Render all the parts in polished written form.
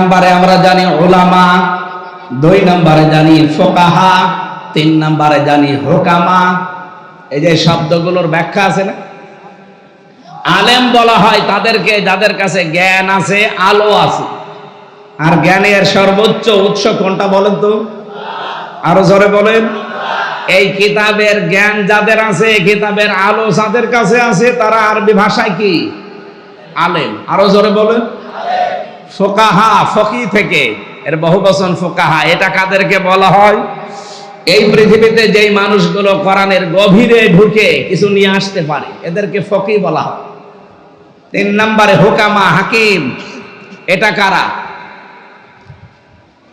নম্বরে আমরা জানি উলামা, 2 নম্বরে জানি ফুকাহা, 3 নম্বরে জানি হুকামা। এই যে শব্দগুলোর ব্যাখ্যা আছে না, আলেম বলা হয় তাদেরকে যাদের কাছে জ্ঞান আছে, আলো আছে। আর জ্ঞানের সর্বোচ্চ উৎস কোনটা বলেন তো? আরো জোরে বলেন। এই কিতাবের জ্ঞান যাদের আছে, কিতাবের আলো যাদের কাছে আছে, তারা আরবি ভাষায় কি? আলেম। আরো জোরে বলেন। ফুকাহা, ফকি থেকে, এর বহুবচন ফুকাহা। এটা কাদেরকে বলা হয়? এই পৃথিবীতে যেই মানুষগুলো কোরআনের গভীরে ঢুকে কিছু নিয়ে আসতে পারে, এদেরকে ফকি বলা হয়। 3 নম্বরে হুকামা, হাকিম। এটা কারা?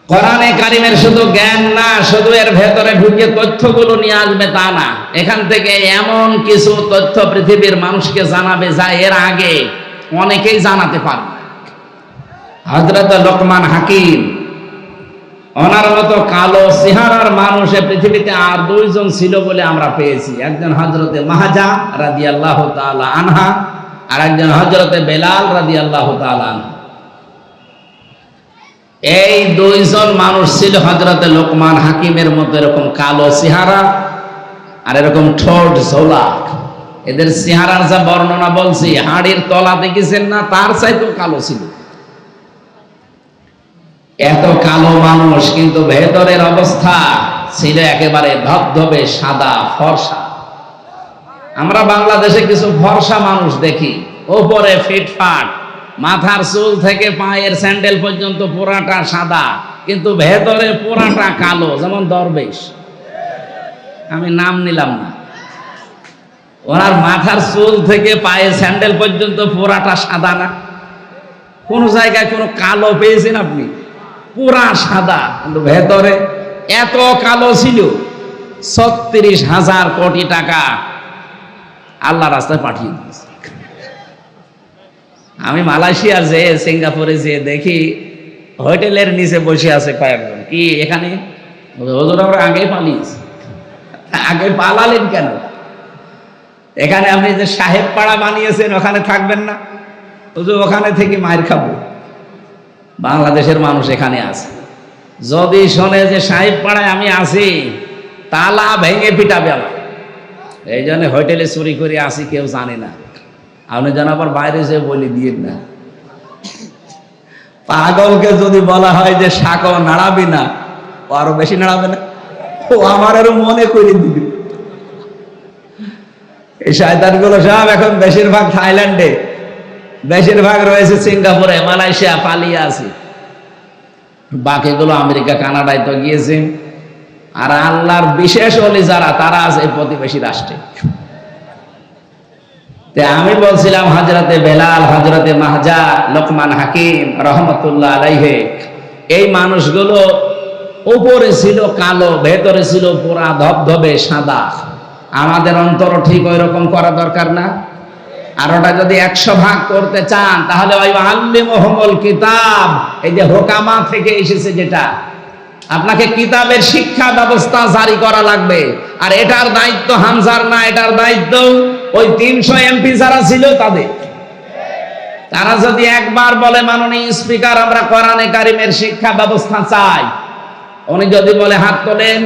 কোরআনে কারিমের শুধু জ্ঞান না, শুধু এর ভেতরে ঢুকে তথ্যগুলো নিয়ে আসবে তা না, এখান থেকে এমন কিছু তথ্য পৃথিবীর মানুষকে জানাবে যা এর আগে অনেকেই জানাতে পারবে। হযরত লোকমান হাকিম, ওনার মতো কালো চেহারার মানুষ পৃথিবীতে আর 2 জন ছিল বলে আমরা পেয়েছি। একজন হযরতে মাহজা রাদিয়াল্লাহু তাআলা আনহা, আর একজন হযরতে বেলাল রাদিয়াল্লাহু তাআলা আনহু। এই 2 জন মানুষ ছিল হযরতে লোকমান হাকিমের মতো এরকম কালো চেহারা আর এরকম ঠোঁট ঝোলা। এদের চেহারার যা বর্ণনা বলছি, হাড়ির তলা দেখেছেন না, তার চাইতেও কালো ছিল। এত কালো মানুষ, কিন্তু ভেতরের অবস্থা ছিল একেবারে ধবধবে সাদা ফর্সা। আমরা বাংলাদেশে কিছু ফর্সা মানুষ দেখি, ওপরে ফিটফাট, মাথার চুল থেকে পায়ের স্যান্ডেল পর্যন্ত পুরাটা সাদা, কিন্তু ভেতরে পুরাটা কালো, যেমন দরবেশ। আমি নাম নিলাম না। ওনার মাথার চুল থেকে পায়ের স্যান্ডেল পর্যন্ত পুরাটা সাদা না, কোন জায়গায় কোনো কালো পেয়েছেন আপনি? পুরা সাদা, কিন্তু ভেতরে এত কালো ছিল। 36,000 কোটি টাকা আল্লাহ রাস্তায় পাঠিয়ে দিয়েছে। আমি মালয়েশিয়া যে, সিঙ্গাপুরে যে দেখি, হোটেলের নিচে বসে আছে কয়েকজন। কি এখানে? হুজুর আমরা আগেই পালিয়েছি। আগে পালালেন কেন? এখানে আপনি যে সাহেব পাড়া বানিয়েছেন, ওখানে থাকবেন না? হুজুর ওখানে থেকে মায়ের খাবো। বাংলাদেশের মানুষ এখানে আছে, যদি শোনে যে সাহেব পাড়ায় আমি আছি, তালা ভেঙে পিটাবে আমার। এই জন্য হোটেলে চুরি করে আসি, কেউ জানে না। আপনি যেন আবার বাইরে যে বলে দিয়ে না। পাগলকে যদি বলা হয় যে শাকও নাড়াবি না, ও আরো বেশি নাড়াবে না, ও আমার আরো মনে করে দিবে। এই শয়তানগুলো সব এখন বেশিরভাগ থাইল্যান্ডে, বেশিরভাগ রয়েছে সিঙ্গাপুরে, মালয়েশিয়া, পালিয়ে আছে। বাকিগুলো আমেরিকা, কানাডায় তো গিয়েছে। আর আল্লাহর বিশেষ ওলি যারা, তারা আছে প্রতিবেশী রাষ্ট্রে। আমি বলছিলাম হযরতে বেলাল, হযরতে মাহজা, লোকমান হাকিম রহমতুল্লাহ আলাইহি, এই মানুষগুলো উপরে ছিল কালো, ভেতরে ছিল পুরা ধবধবে সাদা। আমাদের অন্তর ঠিক ওই রকম করা দরকার না? আর ওটা যদি 100 ভাগ করতে চান, তাহলে ওই আল্লিমুহুমুল কিতাব, এই যে হুকামা থেকে এসেছে, যেটা আপনাকে কিতাবের শিক্ষা ব্যবস্থা জারি করা লাগবে। আর এটার দায়িত্ব হামজার না, এটার দায়িত্ব ওই 300 এমপি যারা ছিল তাদের। তারা যদি একবার বলে, মাননীয় স্পিকার আমরা কোরআনে কারিমের শিক্ষা ব্যবস্থা চাই, উনি যদি বলে হাত তোলেন,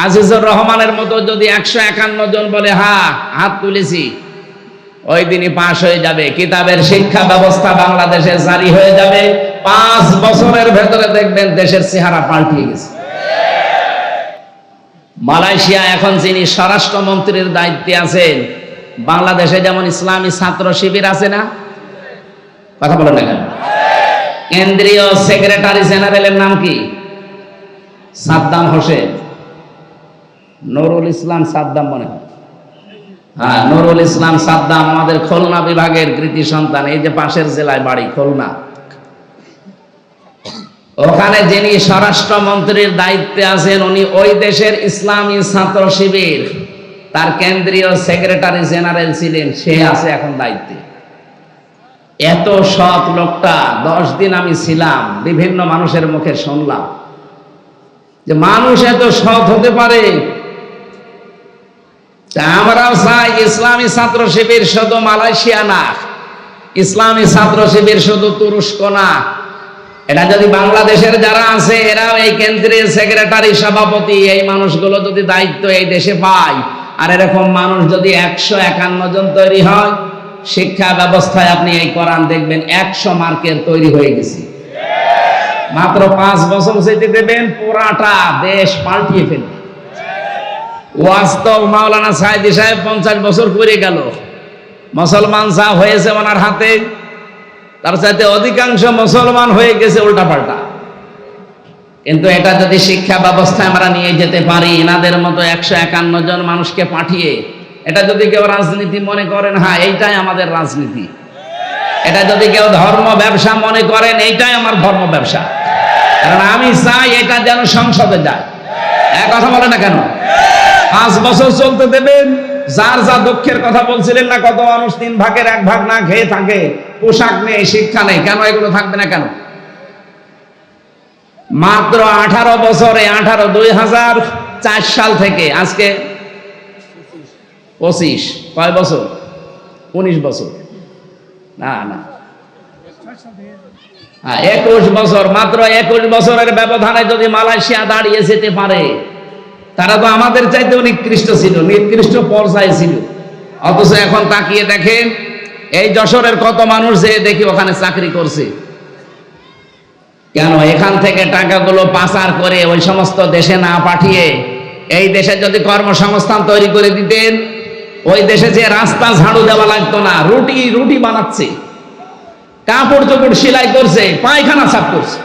আজিজুর রহমানের মতো যদি 151 জন বলে হ্যাঁ হাত তুলেছি, ওই দিনই পাশ হয়ে যাবে। কিতাবের শিক্ষা ব্যবস্থা বাংলাদেশে জারি হয়ে যাবে। 5 বছরের ভেতরে দেখবেন দেশের চেহারা পাল্টিয়ে গেছে। মালয়েশিয়া এখন যিনি স্বরাষ্ট্রমন্ত্রীর দায়িত্বে আছেন, বাংলাদেশে যেমন ইসলামী ছাত্র শিবির আছে না, কথা বলেন না কেন? কেন্দ্রীয় সেক্রেটারি জেনারেলের নাম কি? সাদ্দাম হোসেন, নুরুল ইসলাম সাদ্দাম মনে হয়। হ্যাঁ, নুরুল ইসলাম সাদ্দাম আমাদের খুলনা বিভাগের কৃতি সন্তান। এই যে পাশের জেলায় বাড়ি, খুলনা। ওখানে যিনি স্বরাষ্ট্রমন্ত্রীর দায়িত্বে আছেন, উনি ওই দেশের ইসলামী ছাত্র শিবির, তার কেন্দ্রীয় সেক্রেটারি জেনারেল ছিলেন। সে আছে এখন দায়িত্বে। এত সৎ লোকটা, 10 দিন আমি ছিলাম, বিভিন্ন মানুষের মুখে শুনলাম যে মানুষ এত সৎ হতে পারে। আমরাও চাই ইসলামী ছাত্র শিবির শুধু মালয়েশিয়া না, ইসলামী ছাত্র শিবির শুধু তুরস্ক না, এটা যদি বাংলাদেশের যারা আছে এরাও এই কেন্দ্রের সেক্রেটারি সভাপতি এই মানুষগুলো যদি দায়িত্ব এই দেশে পায়, আর এরকম মানুষ যদি 151 জন তৈরি হয়, শিক্ষা ব্যবস্থায় আপনি এই কোরআন দেখবেন 100 মার্কের তৈরি হয়ে গেছে। মাত্র 5 বছর যেতে দেবেন, পুরাটা দেশ পাল্টিয়ে ফেলবে। ওয়াস্তব মাওলানা সাইদি সাহেব 50 বছর করে গেল, মুসলমান যা হয়েছে ওনার হাতে, তার চাইতে অধিকাংশ মুসলমান হয়ে গেছে উল্টাপাল্টা। কিন্তু এটা যদি শিক্ষা ব্যবস্থায় আমরা নিয়ে যেতে পারি, এনাদের মতো 151 জন মানুষকে পাঠিয়ে, এটা যদি কেউ রাজনীতি মনে করেন, হ্যাঁ এইটাই আমাদের রাজনীতি, এটা যদি কেউ ধর্ম ব্যবসা মনে করেন, এইটাই আমার ধর্ম ব্যবসা, কারণ আমি চাই এটা যেন সংসদে যায়। এক কথা বলে না কেন? 5 বছর চলতে দেবেন। যার যা দুঃখের কথা বলছিলেন না, কত মানুষ 3 ভাগের 1 ভাগ না খেয়ে থাকে, পোশাক নেই, শিক্ষা নেই, কেন এগুলো থাকবে না কেন? মাত্র 18 বছরে 2004 সাল থেকে আজকে 25 কয় বছর? 19 বছর না 21 বছর। মাত্র 21 বছরের ব্যবধানে যদি মালয়েশিয়া দাঁড়িয়ে যেতে পারে, তারা তো আমাদের চাইতে নিকৃষ্ট ছিল, নিকৃষ্ট পর্যায়ে ছিল। অথচ এখন তাকিয়ে দেখেন, এই যশোরের কত মানুষ যে দেখি ওখানে চাকরি করছে। কেন? এখান থেকে টাকাগুলো পাচার করে ওই সমস্ত দেশে না পাঠিয়ে এই দেশে যদি কর্মসংস্থান তৈরি করে দিতেন, ওই দেশে যে রাস্তা ঝাড়ু দেওয়া লাগতো না, রুটি বানাচ্ছে, কাপড় চোপড় সেলাই করছে, পায়খানা সাফ করছে।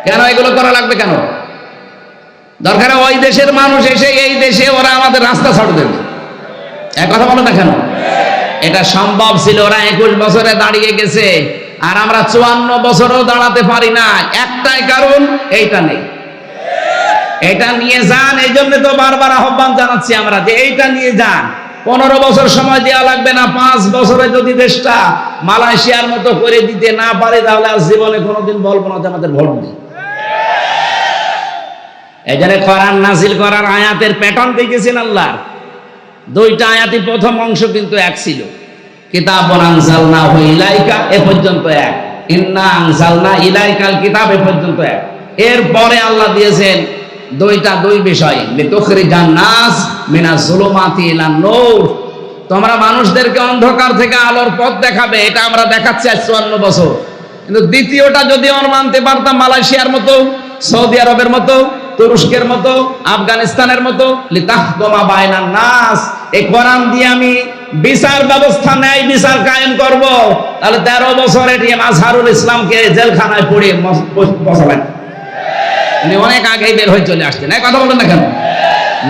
কেন এগুলো করা লাগবে কেন? দরকার ওই দেশের মানুষ এসে এই দেশে ওরা আমাদের রাস্তা ঝাড়ু দেবে। এক কথা বলো না কেন? এটা সম্ভব ছিল, ওরা 21 বছরে দাঁড়িয়ে গেছে, আর আমরা 54 বছরও দাঁড়াতে পারি না। একটাই কারণ, এইটা নেই। এটা নিয়ে যান, এই জন্য তো বারবার আহ্বান জানাচ্ছি আমরা যে এইটা নিয়ে যান। 15 বছর সময় দেওয়া লাগবে না। 5 বছরে যদি দেশটা মালয়েশিয়ার মতো করে দিতে না পারে, তাহলে আর জীবনে কোনোদিন বলবো না যে আমাদের ভোট দিই। এই জন্য কোরআন নাজিল করার আয়াতের প্যাটার্ন দেখেছেন আল্লাহর। 2টা আয়াতই প্রথম অংশ কিন্তু এক ছিল। কিতাবুন আনজালনাহু ইলাইকা এ পর্যন্ত এক, ইন্না আনজালনা ইলাইকাল কিতাব এ পর্যন্ত এক। এরপরে আল্লাহ দিয়েছেন 2 বিষয়, লিতুখরিজান নাস মিনাজ যুলুমাতি ইলান নূর। তোমরা মানুষদেরকে অন্ধকার থেকে আলোর পথ দেখাবে, এটা আমরা দেখাচ্ছি 54 বছর। কিন্তু দ্বিতীয়টা যদি আমরা মানতে পারতাম, মালয়েশিয়ার মতো, সৌদি আরবের মতো, তুরস্কের মতো, আফগানিস্তানের মতো, লিতাহকুমা বাইনান নাস, এই কোরআন দিয়ে আমি বিচার ব্যবস্থা, ন্যায় বিচার কায়েম করব, তাহলে 13 বছর এটিএম আজহারুল ইসলামকে জেলখানায় পড়িয়ে বসাবেন। উনি অনেক আগেই বের হয়ে চলে আসছেন। কথা বলেন না কেন?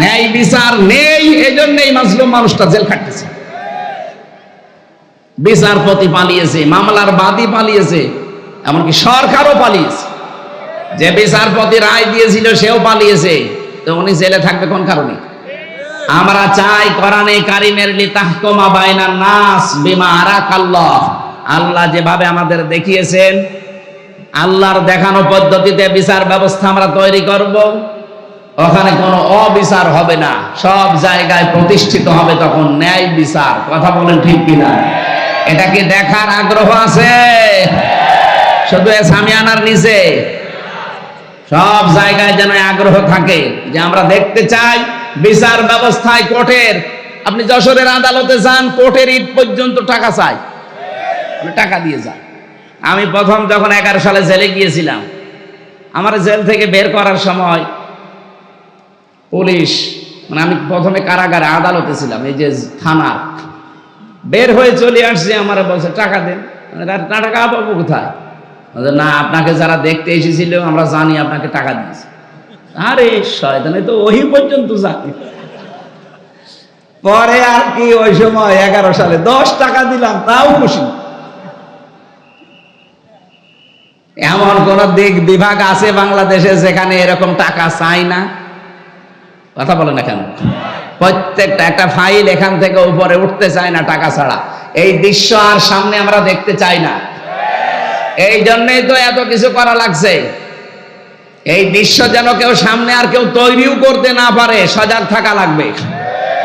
ন্যায় বিচার নেই, এই জন্যই মাজলুম মানুষটা জেল খাটতেছে। বিচারপতি পালিয়েছে, মামলার বাদী পালিয়েছে, এমনকি সরকারও পালিয়েছে। যে বিচারপতি রায় দিয়েছিল সেও পালিয়েছে, তো উনি জেলে থাকবে কোন কারণে? আমরা চাই কোরআনে কারিমের লিতাহকুমা বাইনান নাস বিমা আরাকাল্লাহ, আল্লাহ যেভাবে আমাদের দেখিয়েছেন, আল্লাহর দেখানো পদ্ধতিতে বিচার ব্যবস্থা আমরা তৈরি করব। ওখানে কোনো অবিচার হবে না, সব জায়গায় প্রতিষ্ঠিত হবে তখন ন্যায় বিচার। কথা বলেন ঠিক কিনা? এটা কি দেখার আগ্রহ আছে? শুধু সামিয়ানার নিচে সব জায়গায় যেন আগ্রহ থাকে যে আমরা দেখতে চাই বিচার ব্যবস্থায় কোর্টের। আপনি যশোরের আদালতে যান, কোর্টের ইট পর্যন্ত টাকা চাই, টাকা দিয়ে যান। আমি প্রথম যখন 11 সালে জেলে গিয়েছিলাম, আমার জেল থেকে বের করার সময় পুলিশ, মানে আমি প্রথমে কারাগারে, আদালতে ছিলাম, এই যে থানা, বের হয়ে চলে আসছে, আমার বলছে টাকা দেন। টাকা পাবো কোথায়? না, আপনাকে যারা দেখতে এসেছিল আমরা জানি আপনাকে টাকা দিয়েছে। আরে শয়তানে তো ওই পর্যন্ত জানি। পরে আর কি, ওই সময় 11 সালে 10 টাকা দিলাম, তাও খুশি। এমন কোন দিক বিভাগ আছে বাংলাদেশে যেখানে এরকম টাকা চাই না? কথা বলে না কেন? প্রত্যেকটা একটা ফাইল এখান থেকে উপরে উঠতে চায় না টাকা ছাড়া। এই দৃশ্য আর সামনে আমরা দেখতে চাই না। এই জন্যই তো এত কিছু করা লাগছে। এই দৃশ্য যেন কেউ সামনে আর কেউ তৈরিও করতে না পারে, সজাগ থাকা লাগবে।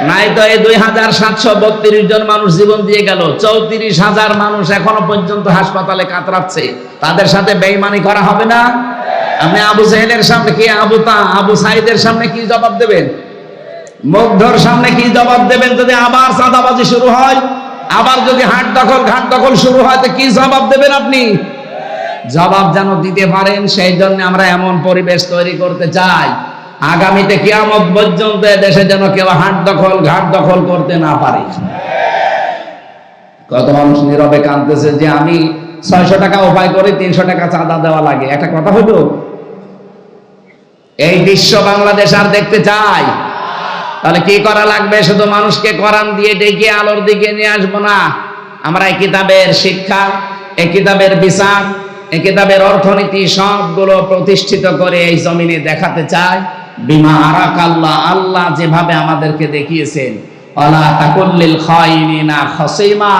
নাই তো এই 2732 জন মানুষ জীবন দিয়ে গেল, 34,000 মানুষ এখনো পর্যন্ত হাসপাতালে কাতরাচ্ছে। তাদের সাথে বেঈমানি করা হবে না? আপনি আবু জাহেলের সামনে কি, আবু সাইদের সামনে কি জবাব দেবেন? মুগ্ধর সামনে কি জবাব দেবেন? যদি আবার চাঁদাবাজি শুরু হয়, আবার যদি ঘাট দখল শুরু হয়, তো কি জবাব দেবেন আপনি? জবাব যেন দিতে পারেন, সেই জন্য আমরা এমন পরিবেশ তৈরি করতে চাই, আগামীতে কিয়ামত পর্যন্ত দেশে যেন কেউ ঘাট দখল করতে না পারে। কত মানুষ নীরবে কাঁদতেছে যে আমি 600 টাকা উপায় করে 300 টাকা চাঁদা দেওয়া লাগে। একটা কথা হলো, এই দৃশ্য বাংলাদেশ আর দেখতে চাই? তাহলে কি করা লাগবে? শুধু মানুষকে কোরআন দিয়ে ডেকে আলোর দিকে নিয়ে আসবো না। আমরা এই কিতাবের শিক্ষা, এই কিতাবের বিচার, এই কিতাবের অর্থনীতি সবগুলো প্রতিষ্ঠিত করে এই জমিনে দেখাতে চাই। বিমা আরাকাল্লাহ, আল্লাহ যেভাবে আমাদেরকে দেখিয়েছেন, ওয়ালা তাকুল্লিল খাইনিনা খাসিমা,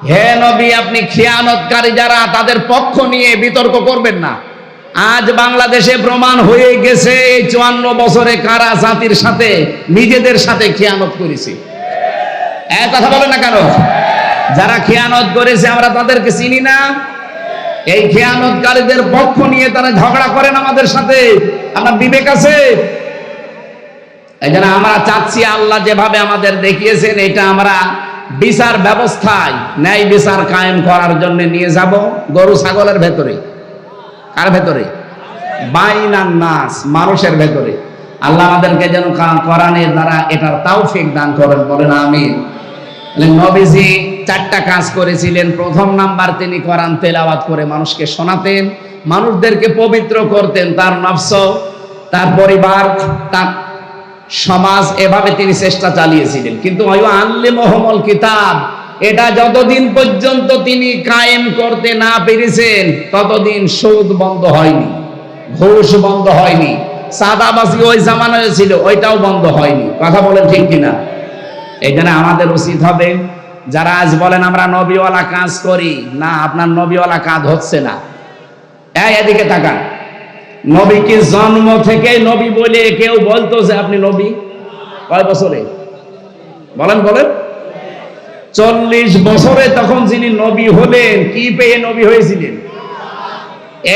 হে নবী আপনি খিয়ানতকারী যারা তাদের পক্ষ নিয়ে বিতর্ক করবেন না। আজ বাংলাদেশে প্রমাণ হয়ে গেছে এই 54 বছরে কারা জাতির সাথে নিজেদের সাথে খিয়ানত করেছে। এক কথা বলে না কেন? যারা খিয়ানত করেছে আমরা তাদেরকে চিনি না? এই খেয়ানতকারীদের পক্ষ নিয়ে তারা ঝগড়া করেন আমাদের সাথে। আপনার বিবেক আছে? এই জন্য আমরা চাচ্ছি আল্লাহ যেভাবে আমাদের দেখিয়েছেন, এটা আমরা বিচার ব্যবস্থায় ন্যায় বিচার কায়েম করার জন্য নিয়ে যাব গরু ছাগলের ভেতরে। কার ভেতরে? বাইনান নাস, মানুষের ভেতরে। আল্লাহ আমাদেরকে যেন কোরআনের দ্বারা এটার তৌফিক দান করেন, বলেন আমিন। নবীজি 4টা কাজ করেছিলেন। প্রথম নাম্বার, তিনি কোরআন তেলাওয়াত করে মানুষকে শোনাতেন, মানুষদেরকে পবিত্র করতেন, তার নফস, তার পরিবার, তার সমাজ, এভাবে তিনি চেষ্টা চালিয়েছিলেন। কিন্তু আল্লিমুহুমুল কিতাব, এটা যতদিন পর্যন্ত তিনি কায়েম করতে না পেরেছেন ততদিন সুদ বন্ধ হয়নি, ঘুষ বন্ধ হয়নি, সাদাবাজি ওই জামানায় ছিল ওইটাও বন্ধ হয়নি। কথা বলেন ঠিক কিনা? এই জন্য আমাদের উচিত হবে, যারা আজ বলেন আমরা নবীওয়ালা কাজ করি না, আপনার নবীওয়ালা কাজ হচ্ছে না। এদিকে তাকান, নবীকে জন্ম থেকে নবী বলে কেউ বলতো যে আপনি নবী? কয় বছরে বলেন? 40 বছরে তখন যিনি নবী হলেন, কি পেয়ে নবী হয়েছিলেন?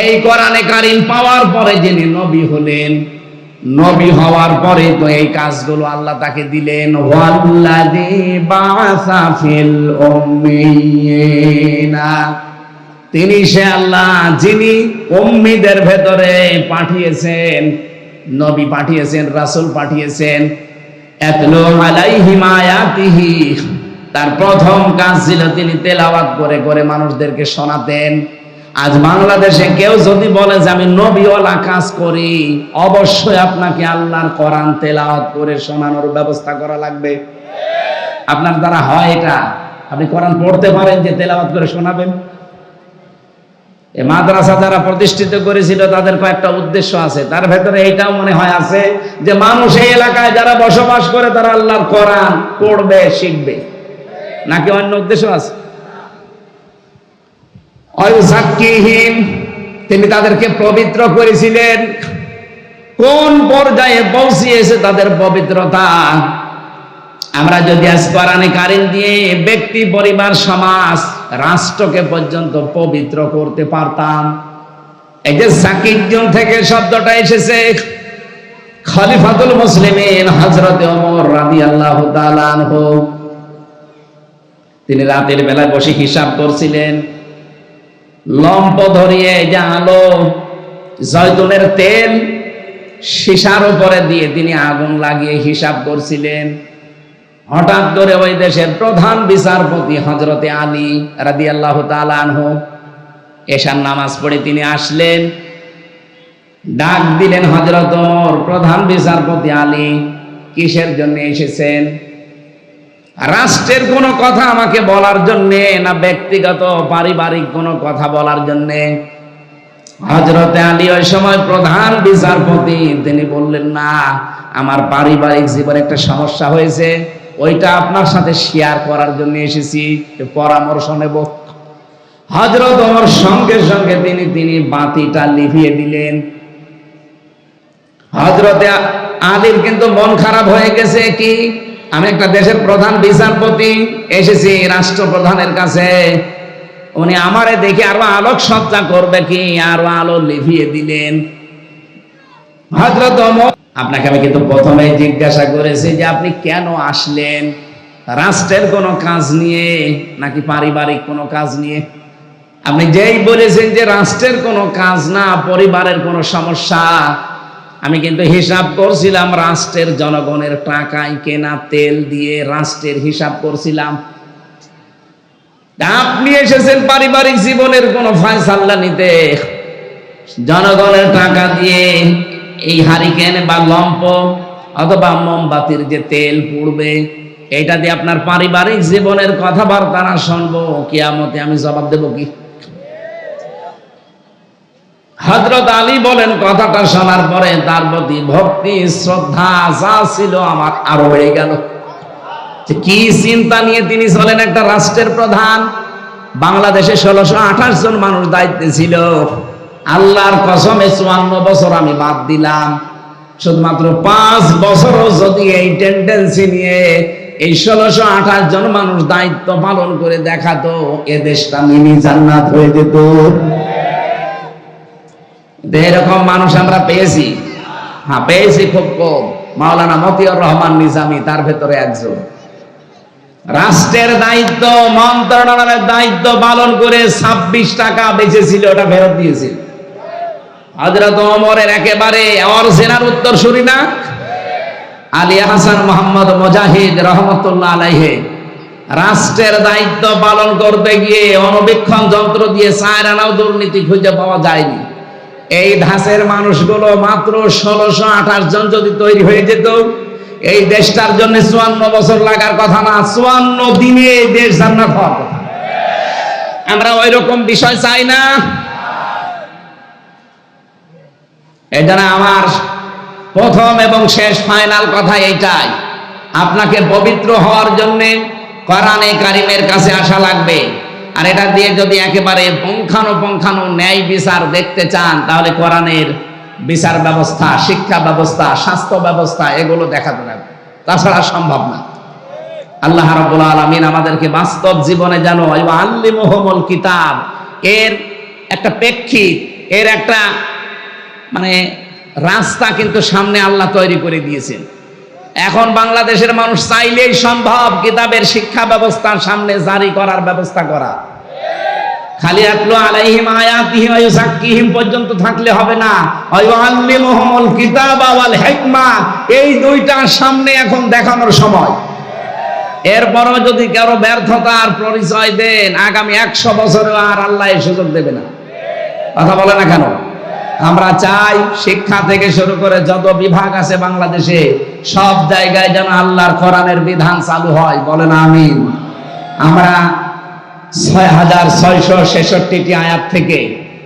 এই কোরআনে কারীম পাওয়ার পরে যিনি নবী হলেন, নবী হওয়ার পরে তো এই কাজগুলো আল্লাহ তাকে দিলেন। ওয়াল্লাযী বাআসা ফিল উম্মিয়িনা, তিনি সে আল্লাহ যিনি উম্মীদের ভেতরে পাঠিয়েছেন, নবী পাঠিয়েছেন, রাসূল পাঠিয়েছেন। ইয়াতলু আলাইহিম আয়াতিহি, তার প্রথম কাজ ছিল তিনি তেলাওয়াত করে করে মানুষদেরকে শোনাতেন। আজ বাংলাদেশে কেউ যদি বলে যে আমি নবীওয়ালা কাজ করি, অবশ্যই আপনাকে আল্লাহর কোরআন তেলাওয়াত করে শোনানোর ব্যবস্থা করা লাগবে। আপনার দ্বারা হয় এটা? আপনি কোরআন পড়তে পারেন যে তেলাওয়াত করে শোনাবেন? এই মাদ্রাসা যারা প্রতিষ্ঠিত করেছিল তাদের কয়েকটা উদ্দেশ্য আছে, তার ভেতরে এইটাও মনে হয় আছে যে মানুষ এই এলাকায় যারা বসবাস করে তারা আল্লাহর কোরআন পড়বে, শিখবে, নাকি অন্য উদ্দেশ্য আছে? তিনি তাদেরকে পবিত্র করেছিলেন। কোন পর্যায়ে পৌঁছিয়েছে তাদের পবিত্রতা? আমরা যদি আজ কোরআনে কারীম দিয়ে ব্যক্তি, পরিবার, সমাজ, রাষ্ট্রকে পর্যন্ত পবিত্র করতে পারতাম। এই যে জাকিউদ্দিন থেকে শব্দটা এসেছে, খলিফাতুল মুসলিমিন হযরতে ওমর রাদিয়াল্লাহু তাআলা আনহু, তিনি রাতের বেলায় বসে হিসাব করছিলেন। লম্প ধরিয়ে যে আলো, জয়তুনের তেল সীসার উপরে দিয়ে তিনি আগুন লাগিয়ে হিসাব করছিলেন। হঠাৎ করে ওই দেশের প্রধান বিচারপতি হযরতে আলী রাদিয়াল্লাহু তাআলা আনহু এশার নামাজ পড়ে তিনি আসলেন, ডাক দিলেন, হযরত ওমর, প্রধান বিচারপতি আলী, কিসের জন্য এসেছেন? রাষ্ট্রের কোনো কথা আমাকে বলার জন্যে, না ব্যক্তিগত পারিবারিক কোনো কথা বলার জন্যে? হযরতে আলী ওই সময় প্রধান বিচারপতি, তিনি বললেন, না, আমার পারিবারিক জীবনে একটা সমস্যা হয়েছে, ওইটা আপনার সাথে শেয়ার করার জন্য এসেছি, পরামর্শ নেব। হযরত ওমর সঙ্গে সঙ্গে তিনি বাতিটা লিভিয়ে দিলেন। হযরতে আলীর কিন্তু মন খারাপ হয়ে গেছে। কি আমি একটা দেশের প্রধান বিচারপতি, এসেছি রাষ্ট্রপ্রধানের কাছে। উনি আমারে দেখে আরো আলোক সজ্জা করবে কি আরো আলো লিভিয়ে দিলেন। হযরত ওমর, আপনাকে আমি কিন্তু প্রথমে জিজ্ঞাসা করেছি যে আপনি কেন আসলেন, রাষ্ট্রের কোনো কাজ নিয়ে নাকি পারিবারিক কোনো কাজ নিয়ে? আপনি যেই বলেছেন যে রাষ্ট্রের কোনো কাজ না, পরিবারের কোনো সমস্যা, আমি কিন্তু হিসাব করছিলাম রাষ্ট্রের জনগণের টাকায় কেনা তেল দিয়ে রাষ্ট্রের হিসাব করছিলাম। আপনি এসেছেন পারিবারিক জীবনের কোনো ফয়সালা নিতে, জনগণের টাকা দিয়ে এই হারিকেন বা লম্প অথবা মোমবাতির যে তেল পুড়বে, এইটা দিয়ে আপনার পারিবারিক জীবনের কথাবার্তা না শুনবো, কিয়ামতে আমি জবাব দেব কি? হযরত আলী বলেন, কথাটা শোনার পরে তার প্রতি ভক্তি শ্রদ্ধা যা ছিল আমার আরো বেড়ে গেল। কি চিন্তা নিয়ে তিনি চলেন, একটা রাষ্ট্রের প্রধান। বাংলাদেশে 1628 জন মানুষ দায়িত্বে ছিল। আল্লাহর কসমে 54 বছর আমি বাদ দিলাম, শুধুমাত্র 5 বছরও যদি এই টেন্ডেন্সি নিয়ে এই 1628 জন মানুষ দায়িত্ব পালন করে দেখাতো, এ দেশটা মিনি জান্নাত হয়ে যেত। এরকম মানুষ আমরা পেয়েছি, হ্যাঁ পেয়েছি খুব কম। মাওলানা মতিউর রহমান নিজামী তার ভেতরে একজন। রাষ্ট্রের দায়িত্ব, মন্ত্রণালয়ের দায়িত্ব পালন করে 26 টাকা বেঁচেছিল, ওটা ফেরত দিয়েছিল। হযরত ওমরের একেবারে অরিজিনাল উত্তরসূরি না আলী হাসান মোহাম্মদ মুজাহিদ রহমতুল্লাহ আলাইহি, রাষ্ট্রের দায়িত্ব পালন করতে গিয়ে অণুবীক্ষণ যন্ত্র দিয়ে 4 আনাও দুর্নীতি খুঁজে পাওয়া যায়নি। এই ধাঁচের মানুষগুলো মাত্র 1628 জন যদি তৈরি হয়ে যেত, এই দেশটার জন্য 54 বছর লাগার কথা না, 54 দিনে এই দেশ জান্নাত হওয়ার কথা। আমরা ওই রকম বিষয় চাই না। এই জন্য আমার প্রথম এবং শেষ ফাইনাল কথা এইটাই, আপনাকে পবিত্র হওয়ার জন্য কোরআনে কারিমের কাছে আসা লাগবে। আর এটা দিয়ে যদি একেবারে পুঙ্খানুপুঙ্খানু ন্যায় বিচার দেখতে চান, তাহলে কোরআনের বিচার ব্যবস্থা, শিক্ষা ব্যবস্থা, স্বাস্থ্য ব্যবস্থা এগুলো দেখাতে লাগবে, তাছাড়া সম্ভব না। আল্লাহ রাব্বুল আলামিন আমাদেরকে বাস্তব জীবনে যেন আল্লিমুহুমুল কিতাব এর একটা প্রেক্ষিত, এর একটা মানে রাস্তা কিন্তু সামনে আল্লাহ তৈরি করে দিয়েছেন। এখন বাংলাদেশের মানুষ চাইলেই সম্ভব কিতাবের শিক্ষা ব্যবস্থার সামনে জারি করার ব্যবস্থা করা। খালি আতলু আলাইহিম আয়াতিহি ওয়া ইউযাক্কিহিম পর্যন্ত থাকলে হবে না, ওয়া ইউআল্লিমুহুমুল কিতাবা ওয়াল হিকমা, এই দুইটার সামনে এখন দেখানোর সময়। এরপরও যদি কারো ব্যর্থতার পরিচয় দেন, আগামী 100 বছরে আর আল্লাহ এই সুযোগ দেবে না। কথা বলে না কেন? আমরা চাই শিক্ষা থেকে শুরু করে যত বিভাগ আছে বাংলাদেশে, সব জায়গায় যেন আল্লাহর কোরআনের বিধান চালু হয়। বলেন আমিন। আমরা 6666টি আয়াত থেকে,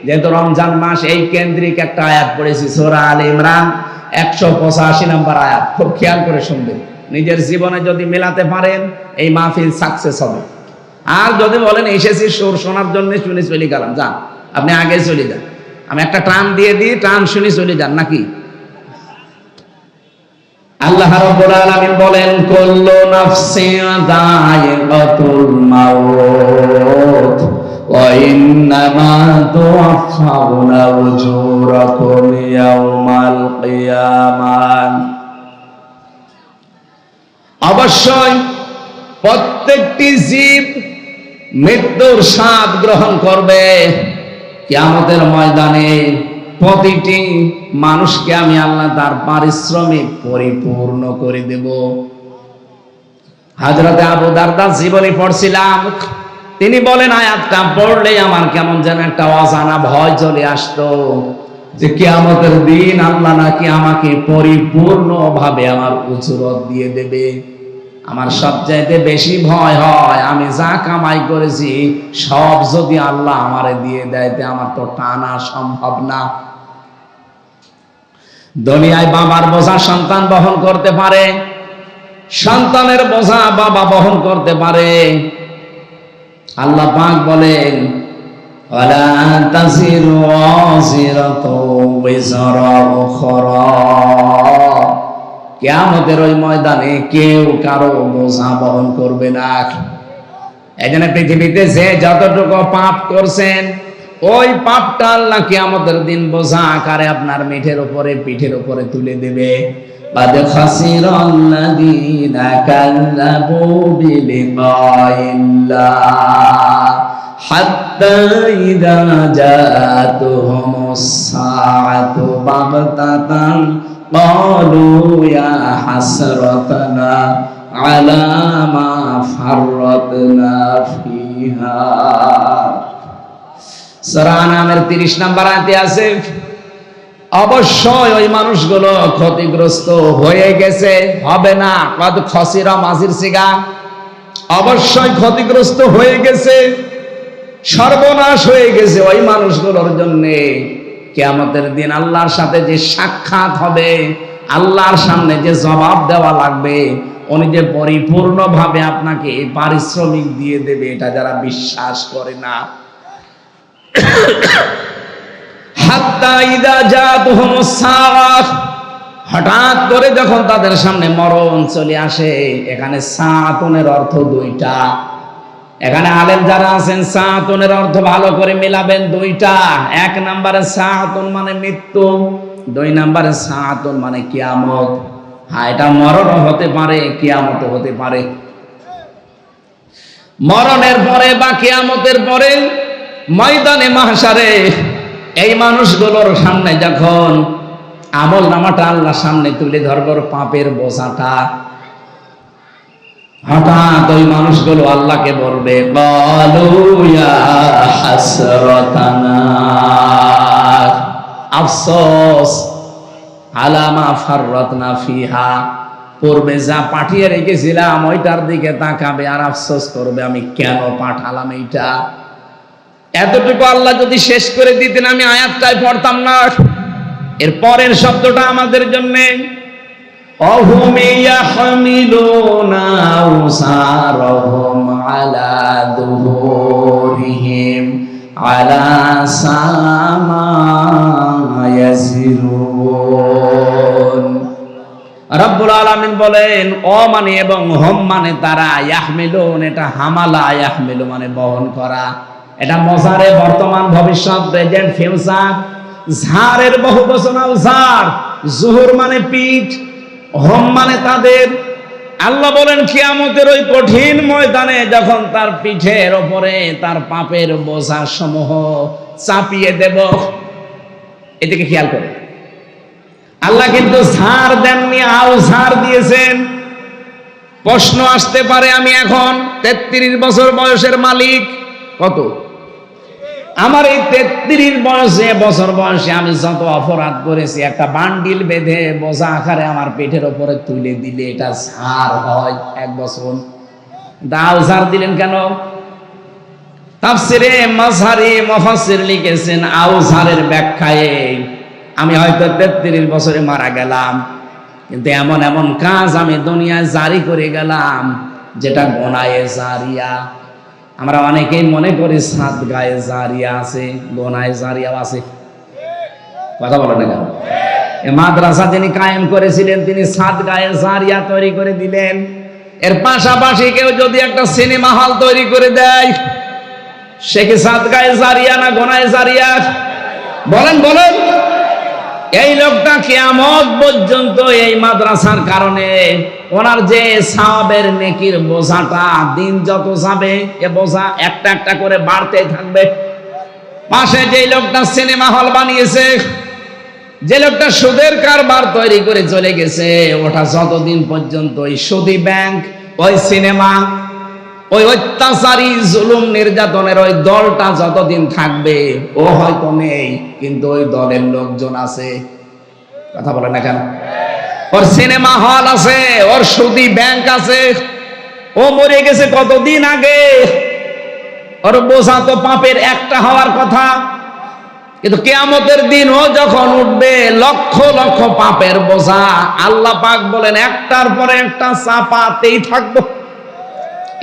যেহেতু রমজান মাস, এই কেন্দ্রিক একটা আয়াত পড়েছি, সূরা আলে ইমরান 185 নম্বর আয়াত। খুব খেয়াল করে শুনবেন, নিজের জীবনে যদি মেলাতে পারেন এই মাহফিল সাকসেস হবে। আর যদি বলেন এসেছি সুর শোনার জন্য, শুনে চলে গেলাম, যান আপনি আগে চলে যান, আমি একটা টান দিয়ে দিই, টান শুনে চলে যান নাকি? আল্লাহ রাব্বুল আলামিন বলেন, কুল্লু নাফসিন যায়িকাতুল মাউত ওয়া ইন্নামা তুওয়াফাউনা উজুরাকুম ইয়াওমাল কিয়ামাহ। অবশ্যই প্রত্যেকটি জীব মৃত্যুর স্বাদ গ্রহণ করবে। কিয়ামতের ময়দানে প্রতিটি মানুষকে আমি আল্লাহ তার পারিশ্রমিক পরিপূর্ণ করে দেব। হযরতে আবু দারদা জীবনী পড়ছিলাম, তিনি বলেন আয়াতটা পড়লে আমার কেমন যেন একটা অজানা ভয় চলে আসতো, যে কিয়ামতের দিন আল্লাহ নাকি আমাকে পরিপূর্ণ ভাবে আমার উজরত দিয়ে দেবে। আমার সবচাইতে বেশি ভয় হয় আমি যা কামাই করেছি সব যদি আল্লাহ আমারে দিয়ে দেয়, আমার তো টানা সম্ভব না। দুনিয়ায় বাবার বোঝা সন্তান বহন করতে পারে, সন্তানের বোঝা বাবা বহন করতে পারে। আল্লাহ পাক বলেন, ওয়ালা তাসিরু ওয়াজিরাতু ওয়িজরা উখরা, কিয়ামতের ওই ময়দানে কেউ কারো বোঝা বহন করবে না। এজন্য পৃথিবীতে যে যতটুকু পাপ করছেন ওই পাপটা আল্লাহ কিয়ামতের দিন বোঝা আকারে আপনার পিঠের উপরে তুলে দেবে। قد خسر الذين كذبوا بلقاء الله حتى إذا جاءتهم الساعة بغتة قالوا يا حسرتنا على ما فرطنا فيها। সূরা আনামের 30 নম্বর আয়াতে আছে, অবশ্যই ওই মানুষগুলো ক্ষতিগ্রস্ত হয়ে গেছে, হবে না। কদ খসিরা মাজির সিগা, অবশ্যই ক্ষতিগ্রস্ত হয়ে গেছে, সর্বনাশ হয়ে গেছে ওই মানুষগুলোর জন্য। কিয়ামতের দিন আল্লাহর সাথে যে সাক্ষাৎ হবে, আল্লাহর সামনে যে জবাব দেওয়া লাগবে, উনি যে পরিপূর্ণভাবে আপনাকে পারিশ্রমিক দিয়ে দেবে, এটা যারা বিশ্বাস করে না। হঠাৎ করে যখন তাদের সামনে মরণ চলে আসে, এখানে সাআতুনের অর্থ দুইটা। এখানে আলেম যারা আছেন সাআতুনের অর্থ ভালো করে মিলাবেন দুইটা। এক নম্বরে সাআতুন মানে মৃত্যু, দুই নম্বরে সাআতুন মানে কিয়ামত। হ্যাঁ, এটা মরণ হতে পারে, কিয়ামত হতে পারে। মরণের পরে বা কিয়ামতের পরে ময়দানে মাহশারে এই মানুষগুলোর সামনে যখন আমল নামাটা আল্লাহর সামনে তুলে ধরবার পাপের বোঝাটা, হঠাৎ ওই মানুষগুলো আল্লাহকে বলবে, ক্বালু ইয়া হাসরাতানা, আফসোস, আলা মা ফাররাতনা ফিহা, পূর্বে যা পাঠিয়ে রেখেছিলাম ওইটার দিকে তাকাবে আর আফসোস করবে, আমি কেন পাঠালাম এইটা। এতটুকু আল্লাহ যদি শেষ করে দিতেন আমি আয়াতটাই পড়তাম না। এর পরের শব্দটা আমাদের জন্য, অহুম ইয়াহমিলুনা আওসারহুম আলা দুহুরিহিম আলা সামা ইয়াসিরুন। রব্বুল আলামিন বলেন, অ মানে এবং হম মানে তারা, ইয়াহমিলুন এটা হামালা, ইয়াহমিলু মানে বহন করা। এটা মজারে বর্তমান ভবিষ্যৎ প্রেজেন্ট ফিউচার। ঝাড়ের বহু বচন ঝাড়, জুহুর মানে পিঠ, হোম মানে তাদের। আল্লাহ বলেন কিয়ামতের ওই কঠিন ময়দানে যখন তার পিঠের ওপরে তার পাপের বোঝা সমূহ চাপিয়ে দেব, এদিকে খেয়াল করে। আল্লাহ কিন্তু ঝাড় দেননি, ঝাড় দিয়েছেন। প্রশ্ন আসতে পারে, আমি এখন 33 বছর বয়সের মালিক। কত? আমার এই 33 বছর বয়সে আমি যত অপরাধ করেছি, একটা বান্ডিল বেঁধে বোঝা আকারে আমার পেটের উপরে তুলে দিলে এটা ঝাড় হয় 1 বছর। দাও ঝাড় দিলেন কেন? তাফসিরে মাযহারি মুফাসসির লিখেছেন, আউঝারের ব্যাখ্যায় আমি হয়তো 33 বছরে মারা গেলাম, কিন্তু এমন এমন কাজ আমি দুনিয়ায় জারি করে গেলাম যেটা গোনায়ে জারিয়া। আমরা অনেকেই মনে করি সাদগায়ে জারিয়া আছে, গোনায়ে জারিয়াও আছে। কথা বলেন না কেন? এই মাদ্রাসা যিনি কায়েম করেছিলেন তিনি সাদগায়ে জারিয়া তৈরি করে দিলেন। এর পাশাপাশি কেউ যদি একটা সিনেমা হল তৈরি করে দেয়, সে কি সাদগায়ে জারিয়া না গোনায়ে জারিয়া? বলেন বলেন। এই লোকটা কিয়ামত পর্যন্ত এই মাদ্রাসার কারণে ওনার যে সওয়াবের নেকির বোঝাটা দিন যত যাবে এ বোঝা একটা একটা করে বাড়তেই থাকবে। পাশে যে লোকটা সিনেমা হল বানিয়েছে, যে লোকটা সুদের কারবার তৈরি করে চলে গেছে, ওটা যতদিন পর্যন্ত ওই সুদী ব্যাংক, ওই সিনেমা, ওই অত্যাচারী জুলুম নির্যাতনের ওই দলটা যতদিন থাকবে, ও হয়তো নেই কিন্তু ওই দলের লোকজন আছে। কথা বলে না কেন? ওর সিনেমা হল আছে, ওর সুদী ব্যাংক আছে। ও মরে গেছে কতদিন আগে, ওর বোঝা তো পাপের একটা হওয়ার কথা, কিন্তু কিয়ামতের দিন ও যখন উঠবে লক্ষ লক্ষ পাপের বোঝা, আল্লাহ পাক বলেন একটার পরে একটা চাপাতেই থাকবো।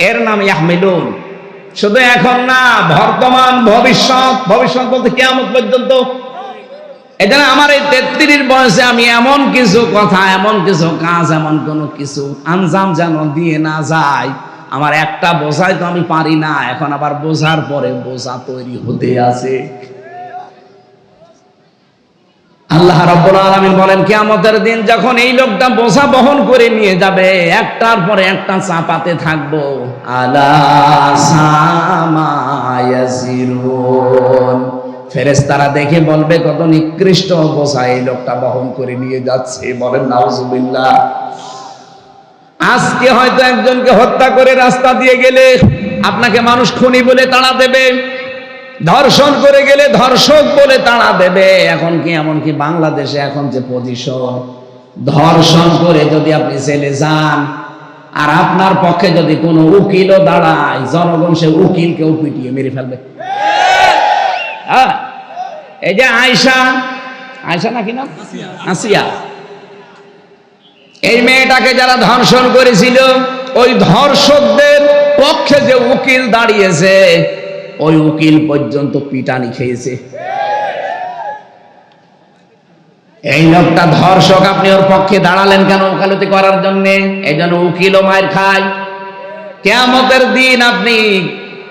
এর নাম ইয়াহমিলুন। শুধু এখন না, বর্তমান ভবিষ্যৎ, ভবিষ্যৎ বলতে কিয়ামত পর্যন্ত এজন্য আমার এই 33 বয়সে আমি এমন কিছু কথা, এমন কিছু কাজ, এমন কোনো কিছু আঞ্জাম যেন দিয়ে না যায়। আমার একটা বোঝাই তো আমি পারি না, এখন আবার বোঝার পরে বোঝা তৈরি হতে আছে। আল্লাহ রাব্বুল আলামিন বলেন কিয়ামতের দিন যখন এই লোকটা বোঝা বহন করে নিয়ে যাবে, একটার পরে একটা চাপাতে থাকবো, আলা সামায়াসিরুন, ফেরেশতারা দেখে বলবে কত নিকৃষ্ট বোঝা এই লোকটা বহন করে নিয়ে যাচ্ছে। বলেন নাউজুবিল্লাহ। আজকে হয়তো একজনকে হত্যা করে রাস্তা দিয়ে গেলে আপনাকে মানুষ খুনি বলে তাড়া দেবে, ধর্ষণ করে গেলে ধর্ষক বলে তাড়া দেবে। এখন কি এমনকি বাংলাদেশে এখন যে পজিশন, ধর্ষণ করে যদি আপনি জেলে যান আর আপনার পক্ষে যদি কোনো উকিলও দাঁড়ায়, জনগণ সে উকিলকেও পিটিয়ে মেরে ফেলবে। এই যে আয়েশা নাকি নাম, আসিয়া, এই মেয়েটাকে যারা ধর্ষণ করেছিল, ওই ধর্ষকদের পক্ষে যে উকিল দাঁড়িয়েছে, ওই উকিল পর্যন্ত পিটানি খেয়েছে। এই লোকটা ধর্ষক, আপনি ওর পক্ষে দাঁড়ালেন কেন? ওকালতি করার জন্য। এই জন্য উকিলও মার খায়। কিয়ামতের দিন আপনি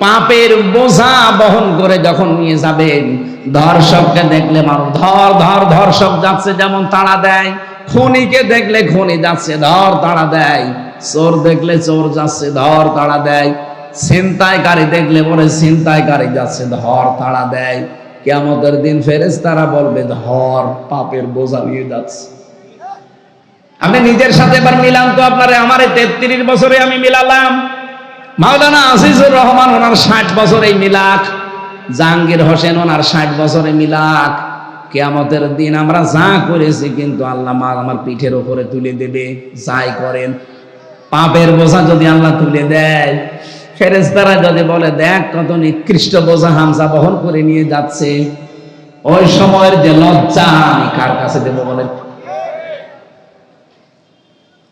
পাপের বোঝা বহন করে যখন নিয়ে যাবেন, ধর্ষককে দেখলে মানুষ ধর ধর্ষক যাচ্ছে যেমন তাড়া দেয়, খুনিকে দেখলে খুনি যাচ্ছে ধর তাড়া দেয়, চোর দেখলে চোর যাচ্ছে ধর তাড়া দেয়, ছিনতাইকারী দেখলে বলে ছিনতাইকারী যাচ্ছে ধর তাড়া দেয়। কিয়ামতের দিন ফেরেশতারা বলবে ধর, পাপের বোঝা নিয়ে যাচ্ছে। আপনি নিজের সাথে এবার মিলান তো, আপনারে আমার 33 বছরে আমি মিলালাম, মাওলানা আজিজুর রহমান ওনার 60 বছরে মিলাক, জাহাঙ্গীর হোসেন ওনার 60 বছরে মিলাক। কিয়ামতের দিন আমরা যা করেছি কিন্তু আল্লাহ আমার পিঠের উপরে তুলে দেবে। যাই করেন, পাপের বোঝা যদি আল্লাহ তুলে দেয়, ফেরেশতারা যদি বলে দেখ কত নিকৃষ্ট বোঝা হামজা বহন করে নিয়ে যাচ্ছে, ওই সময়ের যে লজ্জা আমি কার কাছে দেব বলেন?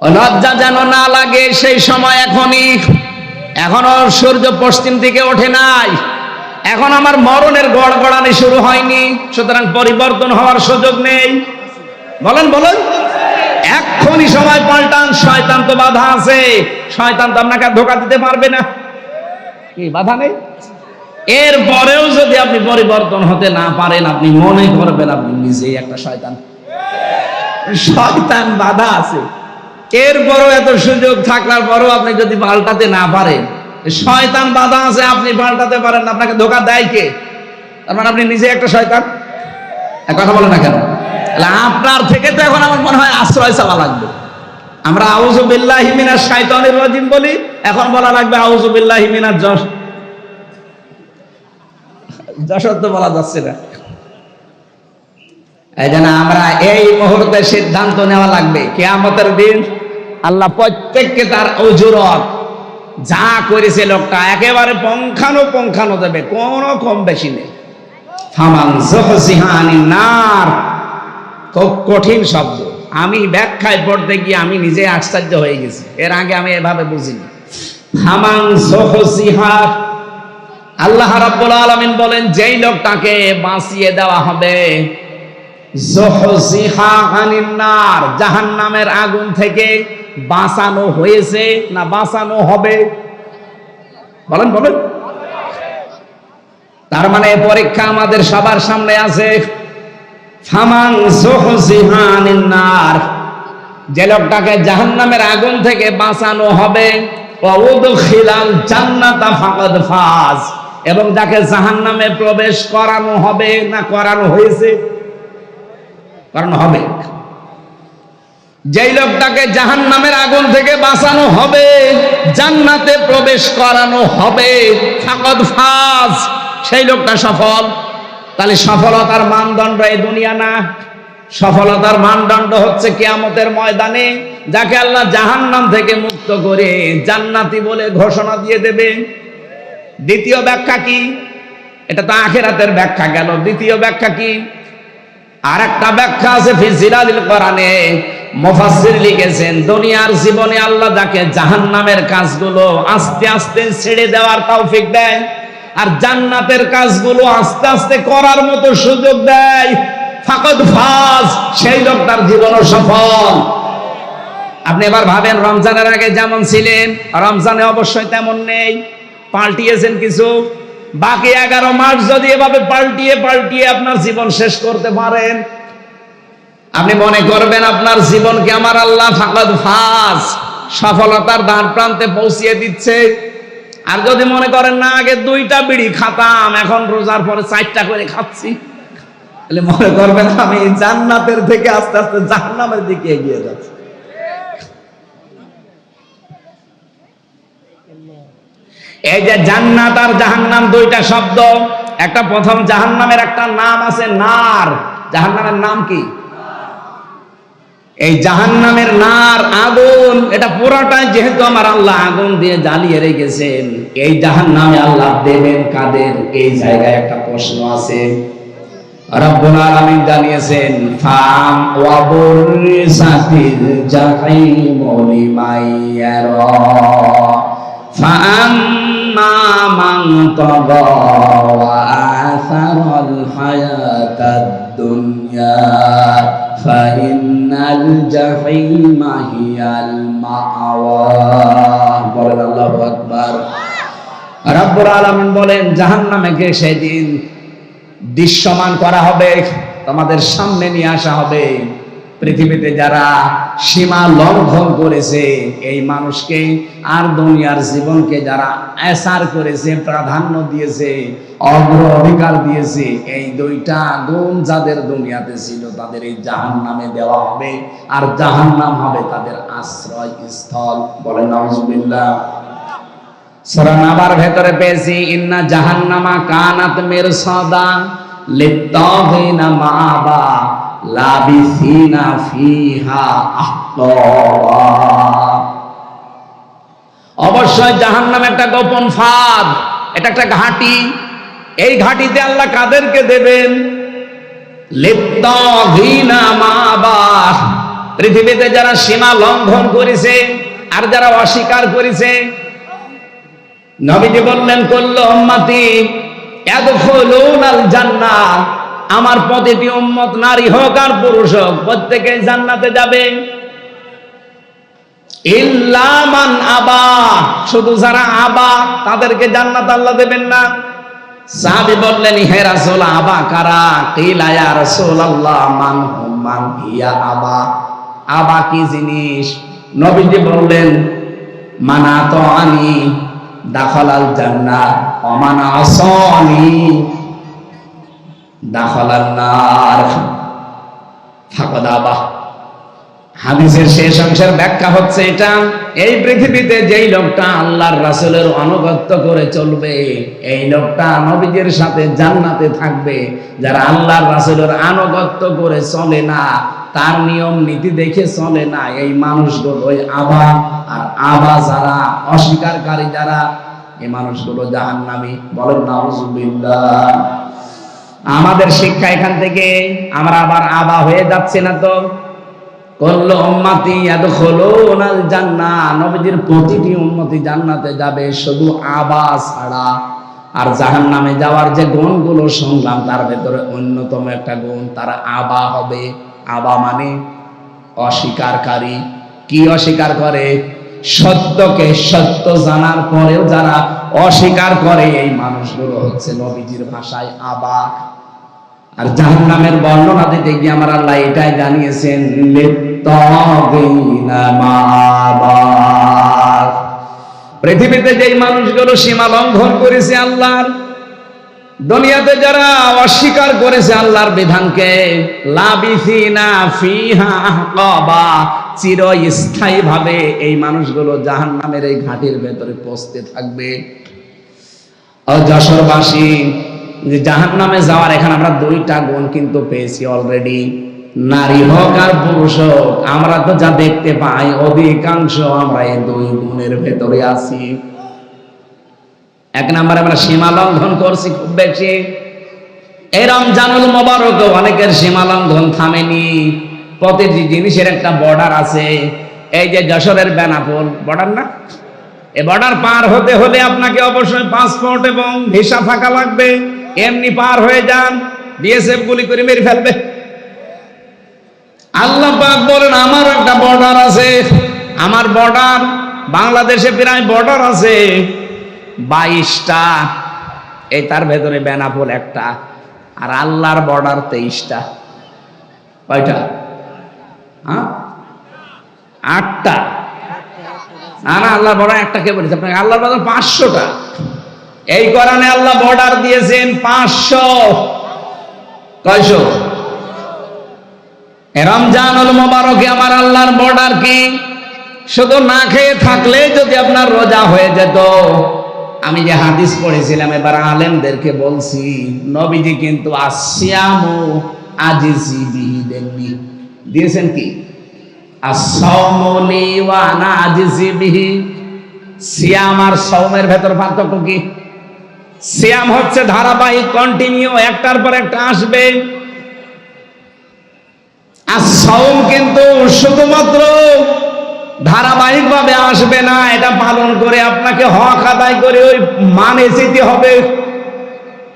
ওই লজ্জা যেন না লাগে সেই সময় এখনই। এখনো সূর্য পশ্চিম দিকে ওঠে নাই, এখন আমার মরণের গড়গড়ানি শুরু হয়নি, সুতরাং পরিবর্তন হওয়ার সুযোগ নেই। বলেন এক্ষুনি সময় পাল্টান। শয়তান তো বাধা আছে, শয়তান তো আপনাকে ধোঁকা দিতে পারবে না, কি বাধা নেই? এরপরেও যদি আপনি পরিবর্তন হতে না পারেন, আপনি মনে করবেন আপনি নিজেই একটা শয়তান। শয়তান বাধা আছে, এরপরও এত সুযোগ থাকার পরও আপনি যদি পাল্টাতে না পারেন, শয়তান বাধা আছে, আপনি পাল্টাতে পারেন না, আপনাকে ধোঁকা দেয় কে? তার মানে আপনি নিজে একটা শয়তান। কথা বলে না কেন? আপনার থেকে তো এখন আমার মনে হয় আশ্রয় চাওয়া লাগবে। আমরা আউযু বিল্লাহি মিনাশ শাইতানির রাজিম বলি, এখন বলা লাগবে আউযু বিল্লাহি মিনাজ যশর তো বলা যাচ্ছে না। এই জন্য আমরা এই মুহূর্তে সিদ্ধান্ত নেওয়া লাগবে, কিয়ামতের দিন আল্লাহ প্রত্যেককে তার উজুরত যা করেছে লোকটা একেবারে পঙ্খানো দেবে, কোনো কম বেশি নেই। ফামান যুহজিহা আনিন নার, খুব কঠিন শব্দ, আমি ব্যাখ্যায় পড়তে গিয়ে আমি নিজে আশ্চর্য হয়ে গেছি, এর আগে আমি এভাবে বুঝিনি। ফামান যুহজিহা, আল্লাহ রাব্বুল আলামিন বলেন যেই লোকটাকে বাঁচিয়ে দেওয়া হবে, যুহজিহা আনিন নার, জাহান্নামের আগুন থেকে বাঁচানো হয়েছে না বাঁচানো হবে? বলেন তার মানে পরীক্ষা আমাদের সবার সামনে আছে। ফামান যুহজিহা আনিন নার, যে লোকটাকে জাহান্নামের আগুন থেকে বাঁচানো হবে, ওয়া উদখিলাল জান্নাতা ফাকাদ ফাজ, এবং যাকে জাহান্নামে প্রবেশ করানো হবে না করানো হয়েছে? করানো হবে। যেই লোকটাকে জাহান্নামের আগুন থেকে বাঁচানো হবে, জান্নাতে প্রবেশ করানো হবে, ফাকাদ ফাজ, সেই লোকটা সফল। তাহলে সফলতার মানদণ্ড এই দুনিয়া না, সফলতার মানদণ্ড হচ্ছে কিয়ামতের ময়দানে যাকে আল্লাহ জাহান্নাম থেকে মুক্ত করে জান্নাতি বলে ঘোষণা দিয়ে দেবে। দ্বিতীয় ব্যাখ্যা কি? এটা তো আখিরাতের ব্যাখ্যা গেল। দ্বিতীয় ব্যাখ্যা কি? আর একটা ব্যাখ্যা আছে ফি জিলালিল কোরআনে, মুফাসসির লিখেছেন দুনিয়ার জীবনে আল্লাহ যাকে জাহান্নামের কাজগুলো আস্তে আস্তে ছেড়ে দেওয়ার তৌফিক দেয় আর জান্নাতের কাজগুলো আস্তে আস্তে করার মতো সুযোগ দেয়, ফাকাদ ফাজ, সেই লোকটার জীবনও সফল। আপনি এবার ভাবেন, রমজানের আগে যেমন ছিলেন রমজানে অবশ্যই তেমন নেই, পাল্টিয়েছেন কিছু। বাকি 11 মাস যদি এভাবে পাল্টিয়ে পাল্টিয়ে আপনার জীবন শেষ করতে পারেন, আপনি মনে করবেন আপনার জীবনকে আমার আল্লাহ ফাকাদ ফাজ, সফলতার দ্বার প্রান্তে পৌঁছিয়ে দিচ্ছে। আর যদি মনে করেন না, আগে 2টা বিড়ি খাতাম, এখন রোজার পরে 4টা করে খাচ্ছি, তাহলে মনে করবেন আমি জান্নাতের থেকে আস্তে আস্তে জাহান্নামের দিকে এগিয়ে যাচ্ছি। এই যে জান্নাত আর জাহান্নাম 2টা শব্দ, একটা প্রথম জাহান্নামের একটা নাম আছে নার। জাহান্নামের নাম কি? এই জাহান্নামের নার, আগুন, এটা পুরোটাই যেহেতু আমার আল্লাহ আগুন দিয়ে জ্বালিয়ে রেখেছেন, এই জাহান্নামে আল্লাহ দেবেন কাদের? এই জায়গায় একটা প্রশ্ন আছে। রব্বুল আলামিন জানিয়েছেন, ফাম ওয়া বুরিসাতিল জাহিমু লিমাইয়ারা ফাআম্মা মান তাগা ওয়া আসারাল হায়াতাদ দুনিয়া ফাইন্নাল জাহিমা হিয়াল মাআওয়া। বলেন আল্লাহু আকবার। রব্বুল আলামিন বলেন, জাহান্নামকে সেদিন দৃশ্যমান করা হবে, তোমাদের সামনে নিয়ে আসা হবে। পৃথিবীতে যারা সীমা লঙ্ঘন করেছে এই মানুষকে আর দুনিয়ার জীবনকে যারা এসার করেছে, প্রাধান্য দিয়েছে, অগ্রাধিকার দিয়েছে, এই 2টা গুণ যাদের দুনিয়াতে ছিল তাদের এই জাহান্নামে দেওয়া হবে, আর জাহান্নাম হবে তাদের আশ্রয় স্থল। বলেন নাউজুবিল্লাহ। সূরা নাবার ভেতরে পেয়েছি, ইন্না জাহান্নামা কানাত মিরসাদা লিত্তাগিনা মাআবা লাবিসিনা ফিহা আহকাবা। অবশ্যই জাহান্নাম একটা গোপন ফাঁদ, এটা একটা ঘাঁটি। এই ঘাঁটিতে আল্লাহ কাদেরকে দেবেন? লিত্তাগিনা মাআবা, পৃথিবীতে যারা সীমা লঙ্ঘন করেছে আর যারা অস্বীকার করেছে। নবীজি বললেন, কুল্লু উম্মতি ইয়াদখুলুনাল জান্নাহ, আমার প্রতিটি উম্মত নারী হোক আর পুরুষ হোক প্রত্যেকে জান্নাতে যাবে। ইল্লা মান আবা, শুধু যারা আবা তাদেরকে জান্নাত আল্লাহ দেবেন না। সাহাবী বললেন, হে রাসূল, আবা কারা? কিলা ইয়া রাসূলুল্লাহ মান হুম মান হিয়া আবা। আবা কি জিনিস? নবীজি বললেন, মানা তো আনি দাখালাল জান্নাহ ওয়া মান আসানি দাখালান নার ফাকাদ আবা। হাদিসের শেষ অংশের ব্যাখ্যা হচ্ছে এটা, এই পৃথিবীতে যেই লোকটা আল্লাহর রাসূলের আনুগত্য করে চলবে, এই লোকটা নবীজির সাথে জান্নাতে থাকবে। যারা আল্লাহর রাসূলের আনুগত্য করে চলে না, তার নিয়ম নীতি দেখে চলে না, এই মানুষগুলো ওই আবা। আর আবা যারা, অস্বীকারী যারা, এই মানুষগুলো জাহান্নামী। বলেন নাউজুবিল্লাহ। আমাদের শিক্ষা এখান থেকে, আমরা আবার আবা হয়ে যাচ্ছে না তো। কুল্লু উম্মতি ইয়াদখুলুনাল জান্নাহ, নবীজির প্রতিটি উম্মতি জান্নাতে যাবে, শুধু আবা ছাড়া। আর জাহান্নামে যাওয়ার যে গুণগুলো শুনলাম তার ভেতরে অন্যতম একটা গুণ, তারা আবা হবে। আবা মানে অস্বীকারী। কি অস্বীকার করে? সত্যকে সত্য জানার পরেও যারা অস্বীকার করে, এই মানুষগুলো হচ্ছে নবীজির ভাষায় আবা। আর জাহান্নামের বর্ণনা দিতে গিয়ে আমার আল্লাহ এটাই জানিয়েছেন, লিত্তাগিনা মাআবা। পৃথিবীতে যেই মানুষগুলো সীমা লঙ্ঘন করেছে আল্লাহর, দুনিয়াতে যারা অস্বীকার করেছে আল্লাহর বিধানকে, লাবিসিনা ফিহা আহকাবা, চিরস্থায়ী ভাবে এই মানুষগুলো জাহান্নামের এই ঘাটির ভেতরে পৌঁছতে থাকবে। ও যশোরবাসী, জাহান্নামে যাওয়ার এখানে আমরা 2টা গুণ কিন্তু পেয়েছি অলরেডি। নারী হোক আর পুরুষ হোক, আমরা তো যা দেখতে পাই অধিকাংশ আমরা এই 2 গুণের ভেতরে আছি। 1 নম্বরে আমরা সীমা লঙ্ঘন করছি খুব বেশি। এই রমজানুল মোবারক অনেকের সীমা লঙ্ঘন থামেনি। প্রতিটি জিনিসের একটা বর্ডার আছে। এই যে যশোরের বেনাপোল বর্ডার না, এই বর্ডার পার হতে হলে আপনাকে অবশ্যই পাসপোর্ট এবং ভিসা থাকা লাগবে। এমনি পার হয়ে যান, বিএসএফ গুলি করে মেরে ফেলবে। আল্লাহ পাক বলেন আমার একটা বর্ডার আছে, আমার বর্ডার বাংলাদেশে প্রায় বর্ডার আছে 22টা, এই তার ভেতরে বেনাপোল একটা, আর আল্লাহর বর্ডার 23টা। কয়টা? 8টা। না না, আল্লাহর বর্ডার একটা কে বলেছে আপনাকে? আল্লাহর বর্ডার 500টা। এই কোরআনে আল্লাহ বর্ডার দিয়েছেন 500। কয়শো? রমজানুল মুবারকে আমার আল্লাহর বর্ডার কি? শুধু না খেয়ে থাকলে যদি আপনার রোজা হয়ে যেত, আমি যে হাদিস পড়েছিলাম এবার আলেমদেরকে বলছি, নবীজি কিন্তু আসিয়ামু আজিজি বিহি দেননি, দিয়েছেন কি? আসসাওমু লি ওয়া আনা আজিজি বিহি। সিয়াম আর সাওমের ভেতর পার্থক্য কি? সিয়াম হচ্ছে ধারাবাহিক, কন্টিনিউ, একটার পর একটা আসবে। আর সাওম কিন্তু শুধুমাত্র ধারাবাহিক ভাবে আসবে না, এটা পালন করে আপনাকে হক আদায় করে ওই মানে যেতে হবে।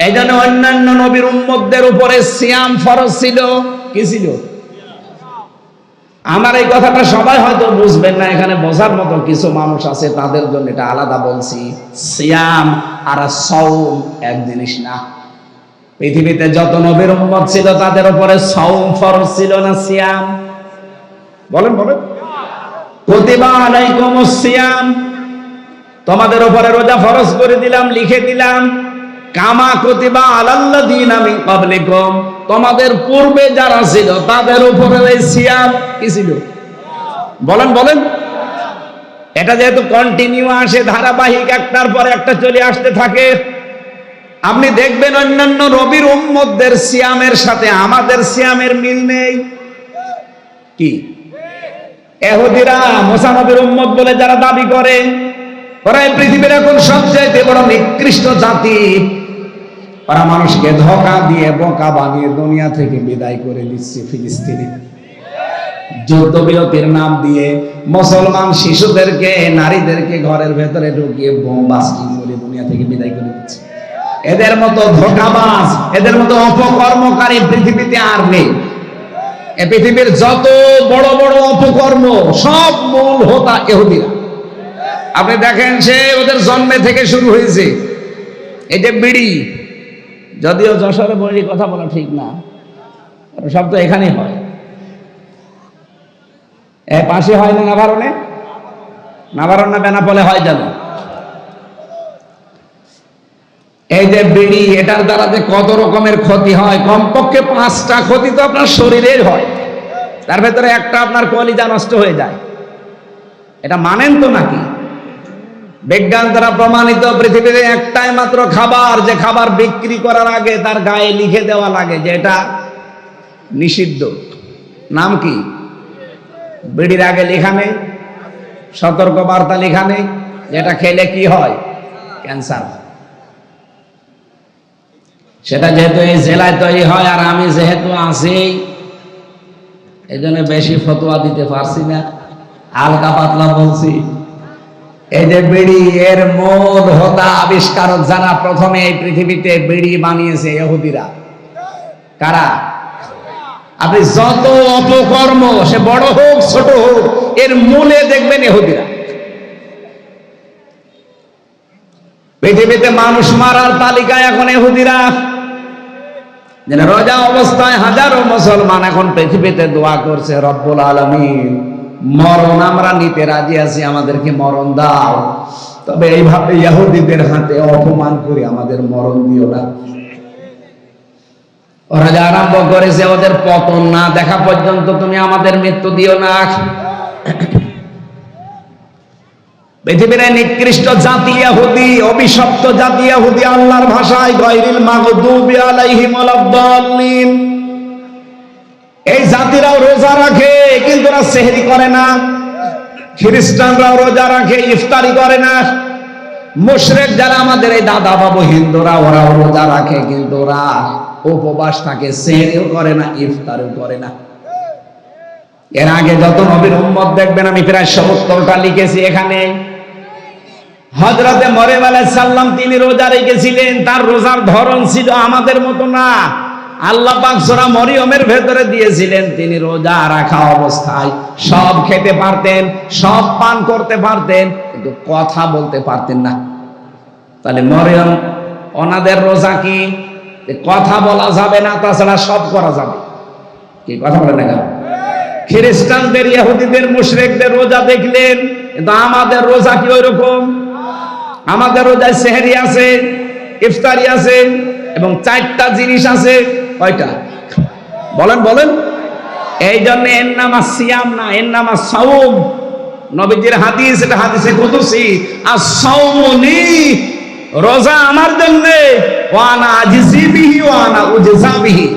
এই জন্য অন্যান্য নবীর উম্মতদের উপরে সিয়াম ফরজ ছিল। কি ছিল? আমার এই কথাটা সবাই হয়তো বুঝবেন না, এখানে বোঝার মতো কিছু মানুষ আছে, তাদের জন্য এটা আলাদা বলছি। সিয়াম আর সাওম এক জিনিস না। পৃথিবীতে যত নবীর উম্মত ছিল তাদের উপরে সাওম ফরজ ছিল না সিয়াম? বলেন বলেন। কুতিবা আলাইকুমুস সিয়াম, তোমাদের উপরে রোজা ফরজ করে দিলাম, লিখে দিলাম। কামা কুতিবা আলাল্লাযিনা মিন ক্বাবলিকুম, তোমাদের পূর্বে যারা ছিল তাদের উপরে এই সিয়াম কি ছিল? বলেন বলেন। এটা যেহেতু কন্টিনিউ আসে, ধারাবাহিক, একটার পর একটা চলে আসতে থাকে, আপনি দেখবেন অন্যান্য নবীর উম্মতদের সিয়ামের সাথে আমাদের সিয়ামের মিল নেই। কি? ইহুদিরা মুসা নবীর উম্মত বলে যারা দাবি করে, ওরা এই পৃথিবীর এখন সবচেয়ে বড় নিকৃষ্ট জাতি। ওরা মানুষকে ধোঁকা দিয়ে বোকা বানিয়ে দুনিয়া থেকে বিদায় করে দিচ্ছে। ফিলিস্তিনে যুদ্ধবিরতির নাম দিয়ে মুসলমান শিশুদেরকে, নারীদেরকে ঘরের ভেতরে ঢুকিয়ে বোম বাস্টিং করে দুনিয়া থেকে বিদায় করে দিচ্ছে। এদের মতো ধোঁকাবাজ, এদের মতো অপকর্মকারী পৃথিবীতে আর নেই। এই পৃথিবীর যত বড় বড় অপকর্ম সব মূল হোতা ইহুদিরা। আপনি দেখেন, সে ওদের জন্মে থেকে শুরু হয়েছে। এই যে বিড়ি, যদিও যশোরে বড়ি কথা বলা ঠিক না, সব তো এখানেই হয়। পাশে হয় না নাভারণে? নাভারণ না বেনাপোলে হয় জানো? এই যে বিড়ি, এটার দ্বারা যে কত রকমের ক্ষতি হয়, কমপক্ষে 5টা ক্ষতি তো আপনার শরীরের হয়, তার ভেতরে একটা আপনার কলিজা নষ্ট হয়ে যায়। এটা মানেন তো নাকি? বিজ্ঞান দ্বারা প্রমাণিত পৃথিবীতে একটাই মাত্র খাবার, যে খাবার বিক্রি করার আগে তার গায়ে লিখে দেওয়া লাগে যে এটা নিষিদ্ধ। নাম কি? বিড়ির আগে লেখা নেই, সতর্ক বার্তা লেখা নেই, যেটা খেলে কি হয়? ক্যান্সার। সেটা যেহেতু এই জেলায় তৈরি হয়, আর আমি যেহেতু আছি, এই জন্য বেশি ফতোয়া দিতে পারছি না, হালকা পাতলা বলছি। এই যে বিড়ি, এর মূল হোতা আবিষ্কারক যারা প্রথমে এই পৃথিবীতে বিড়ি বানিয়েছে, ইহুদিরা। কারা? আপনি যত অপকর্ম, সে বড় হোক ছোট হোক, এর মূলে দেখবেন ইহুদিরা। পৃথিবীতে মানুষ মারার তালিকায় এখন ইহুদিরা। রোজা অবস্থায় হাজারো মুসলমান এখন পৃথিবীতে দোয়া করছে, রব্বুল আলামিন মরণ আমরা নিতে রাজি আছি, আমাদেরকে মরণ দাও, তবে এইভাবে ইহুদিদের হাতে অপমান করে আমাদের মরণ দিও না। ওরা যা আরম্ভ করেছে, ওদের পতন না দেখা পর্যন্ত তুমি আমাদের মৃত্যু দিও না। পৃথিবীর নিকৃষ্ট জাতি ইহুদি, অভিশপ্ত জাতি ইহুদি, আল্লাহর ভাষায় গায়রিল মাগদুবি আলাইহিম ওয়ালাদ-দাল্লিন। এই জাতিরাও রোজা রাখে, কিন্তু ওরা সেহরি করে না। খ্রিস্টানরাও রোজা রাখে, ইফতারি করে না। মুশরিক যারা আমাদের এই দাদা বাবু হিন্দুরা, ওরাও রোজা রাখে, কিন্তু ওরা উপবাস থাকে, সেহরিও করে না, ইফতারিও করে না। এর আগে যত নবীর উম্মত দেখবেন, আমি প্রায় 70টা লিখেছি এখানে। হযরতে মরিয়ম আলাইহিস সালাম তিনি রোজা রেখেছিলেন, তার রোজার ধরন ছিল আমাদের মতো না। আল্লাহ পাক সূরা মরিয়মের ভেতরে দিয়েছিলেন, তিনি রোজা রাখা অবস্থায় সব খেতে পারতেন, সব পান করতে পারতেন, কিন্তু কথা বলতে পারতেন না। তাহলে মরিয়ম ওনাদের রোজা কি? কথা বলা যাবে না, তাছাড়া সব করা যাবে। কি কথা বলে না কেন? খ্রিস্টানদের, ইহুদিদের, মুশরিকদের রোজা দেখলেন, কিন্তু আমাদের রোজা কি ওইরকম? আমাদের রোজায় সেহরি আছে, ইফতারি আছে, এবং 4টা জিনিস আছে। কয়টা বলেন বলেন? এই জন্য এর নাম সিয়াম না, এর নাম সাওম। নবীজির হাদিস, এটা হাদিসে কুদসি, আস-সাওমু লি, রোজা আমার জন্য, ওয়া আনা আজিজি বিহি ওয়া আনা উজজা বিহি,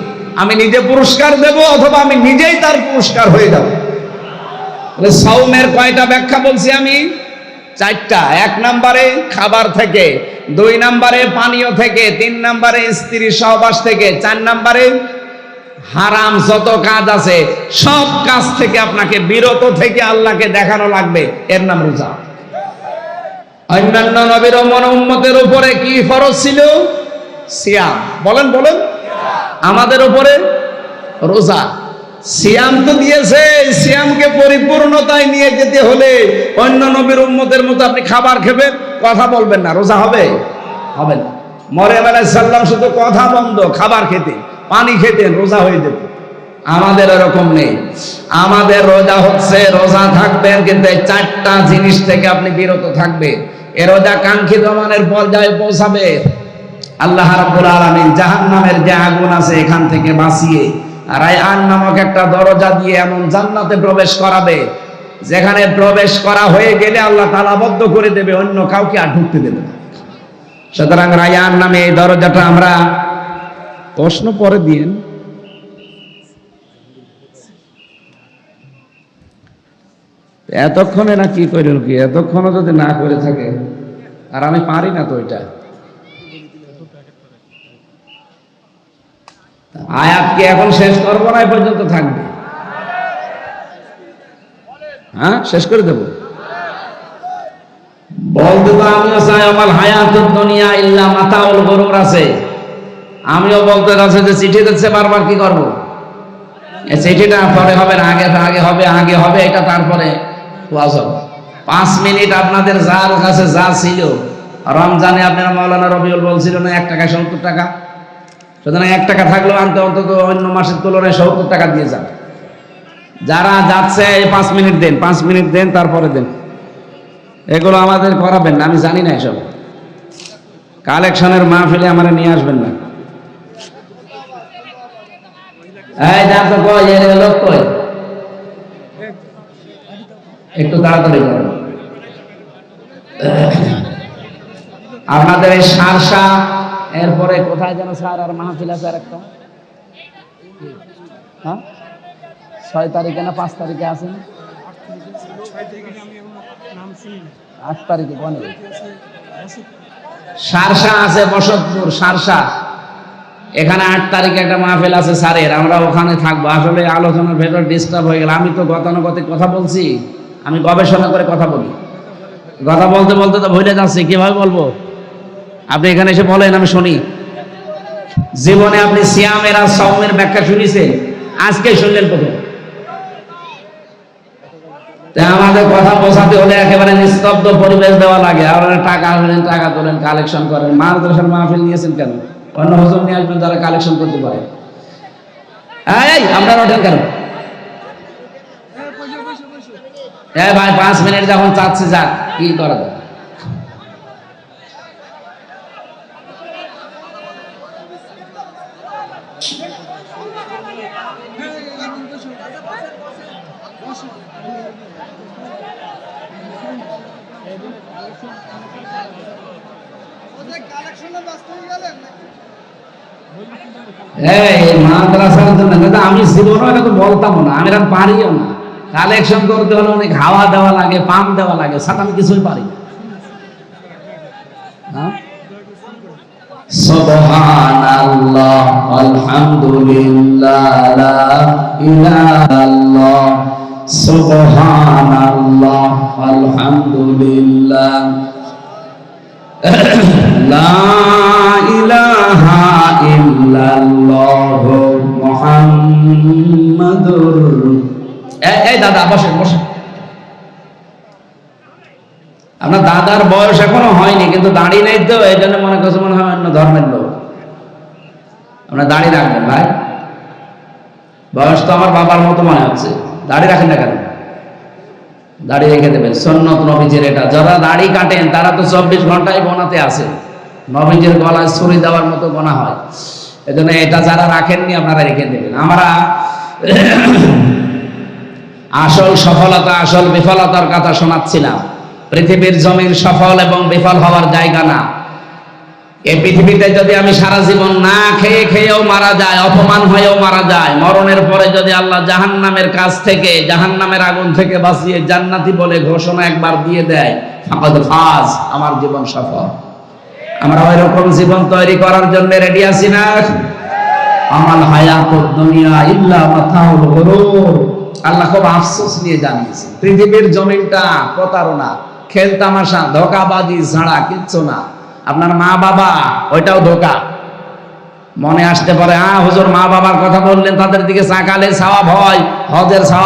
আমি নিজে পুরস্কার দেব অথবা আমি নিজেই তার পুরস্কার হয়ে যাব। তাহলে সাওমের কয়টা ব্যাখ্যা বলছি আমি? 4টা। 1 নম্বরে খাবার থেকে, 2 নম্বরে পানীয় থেকে, 3 নম্বরে স্ত্রী সহবাস থেকে, 4 নম্বরে হারাম যত কাজ আছে সব কাজ থেকে আপনাকে বিরত থেকে আল্লাহকে দেখানো লাগবে, এর নাম রোজা। অন্যান্য নবীর উম্মতের উপরে কি ফরজ ছিল? সিয়াম। বলেন বলেন? আমাদের উপরে রোজা। সিয়াম তো দিয়েছে, সিয়ামকে পরিপূর্ণতায় নিয়ে যেতে হলে অন্য নবীর উম্মতের মতো আপনি খাবার খাবেন, কথা বলবেন না, রোজা হবে? হবে না। মরিয়ম আলাইহিস সালাম শুধু কথা বন্ধ, খাবার খেতেন, পানি খেতেন, রোজা হয়ে যেত। আমাদের এরকম নেই। আমাদের রোজা হচ্ছে, রোজা থাকবেন কিন্তু এই 4টা জিনিস থেকে আপনি বিরত থাকবেন। এ রোজা কাঙ্ক্ষিত মানের পর্যায়ে পৌঁছাবে। আল্লাহ রাব্বুল আলামিন জাহান্নামের যে আগুন আছে এখান থেকে বাঁচিয়ে রায়হান নামক একটা দরজা দিয়ে এমন জান্নাতে প্রবেশ করাবে, যেখানে প্রবেশ করা হয়ে গেলে আল্লাহ তালাবদ্ধ করে দেবে, অন্য কাউকে আর ঢুকতে দেবে না। সুতরাং রায়হান নামে এই দরজাটা আমরা, প্রশ্ন পরে দিন, এতক্ষণে না কি করল কি, এতক্ষণও যদি না করে থাকে, আর আমি পারি না তো এটা। আয়াত কি এখন শেষ করবো না, পর্যন্ত থাকবে? হ্যাঁ, শেষ করে দেব। বলতে তো আমিও চাই আমার হায়াতুদ দুনিয়া ইল্লা মাতাউল গুরুর আছে। আমিও বলতে চাচ্ছি যে চিঠি দিচ্ছে বারবার, কি করব? এই চিঠিটা পরে হবে না, আগে হবে এটা, তারপরে ওয়াজ হবে। 5 মিনিট আপনাদের যার কাছে যা ছিল, রমজানে আপনারা মাওলানা রবিউল বলছিল না 1 টাকায় 70 টাকা, সুতরাং 1 টাকা থাকলেও আনতে অন্তত অন্য মাসের তুলনায় 70 টাকা দিয়ে যান। যারা যাচ্ছে 5 মিনিট দেন, 5 মিনিট দেন, তারপরে দেন। এগুলো আমাদের করাবেন না, আমি জানি না এসব। কালেকশনের মাহফিলে আমার নিয়ে আসবেন না। এই যা তো কই, এর লোক কই, একটু তাড়াতাড়ি করেন। আপনাদের এই সারসা, এরপরে কোথায় যেন স্যার আর মাহফিল আছে আর একটা, হ্যাঁ 6 তারিখে না 5 তারিখে আছেন? 8 তারিখে বনে সারসা আছে, বসতপুর সারসা, এখানে 8 তারিখে একটা মাহফিল আছে স্যারের, আমরা ওখানে থাকবো। আসলে আলোচনার ভেতর ডিস্টার্ব হয়ে গেল। আমি তো গতানুগতিক কথা বলছি, আমি গবেষণা করে কথা বলি। কথা বলতে বলতে তো ভুলে যাচ্ছি, কিভাবে বলবো? আপনি এখানে এসে বলেন, আমি শুনি। জীবনে আপনি সিয়ামের আর সাওমের ব্যাখ্যা শুনেছেন? আজকে শুনলেন প্রথম। আমাদের কথা বোঝাতে হলে একেবারে নিস্তব্ধ পরিবেশ দেওয়া লাগে। আর টাকা আনলেন, টাকা তোলেন, কালেকশন করেন। মাদ্রাসার মাহফিল নিয়েছেন কেন? অন্য হুজুর নিয়ে আসবেন যারা কালেকশন করতে পারে। এই আপনারা ওঠেন কেন? ভাই 5 মিনিট যখন চাচ্ছে, যাক, কি করা যায়? মাদ্রাসার জন্য আমি জীবনও এটা তো বলতাম না, আমি এটা পারিও না। কালেকশন করতে হলে অনেক হাওয়া দেওয়া লাগে, পাম্প দেওয়া লাগে, সাথে আমি কিছুই পারি না। সুবহানাল্লাহ, আলহামদুলিল্লাহ, লা ইলাহা ইল্লাল্লাহ, সুবহানাল্লাহ, আলহামদুলিল্লাহ, লা ইলাহা ইল্লাল্লাহ। মুহাম্মাদুর। এই দাদা বসেন বসেন। আপনার দাদার বয়স এখনো হয়নি, কিন্তু দাড়ি নেই তো, এই জন্য মনে করছে মনে হয় অন্য ধর্মের লোক। আপনার দাড়ি রাখবেন ভাই, বয়স তো আমার বাবার মতো মনে হচ্ছে। দাড়ি রাখেন না কেন? দাড়ি রেখে দেবেন, সুন্নত নবীজির এটা। যারা দাড়ি কাটেন তারা তো 24 ঘন্টায় গোনাতে আছে, নবীজির গলায় ছুরি দেওয়ার মতো গোনা হয়। এজন্য এটা যারা রাখেননি আপনারা রেখে দেবেন। আমরা আসল সফলতা আসল বিফলতার কথা শোনাচ্ছিলাম। পৃথিবীর জমির সফল এবং বিফল হওয়ার জায়গা না। এই পৃথিবীতে যদি আমি সারা জীবন না খেয়ে খেয়েও মারা যায়, অপমান হয়েও মারা যায়, মরণের পরে যদি আল্লাহ জাহান্নামের কাছ থেকে, জাহান্নামের আগুন থেকে বাঁচিয়ে জান্নাতি বলে ঘোষণা একবার দিয়ে দেয়, ফাকাদ ফাজ, আমার জীবন সফল। আমরা ওই রকম জীবন তৈরি করার জন্য রেডি আছি না? আমাল হায়াতুদ দুনিয়া ইল্লা মাতাউল গুরুর। আল্লাহ খুব আফসোস নিয়ে জানিয়েছে, পৃথিবীর জমিনটা প্রতারণা, খেল তামাশা, ধোঁকাবাজি ছাড়া কিচ্ছু না। আপনার মা বাবা, ওইটাও ধোঁকা। মনে আসতে পারে, হুজুর মা বাবার কথা বললেন, তাদের দিকে তাকালে সওয়াব হয়, হজের সওয়াব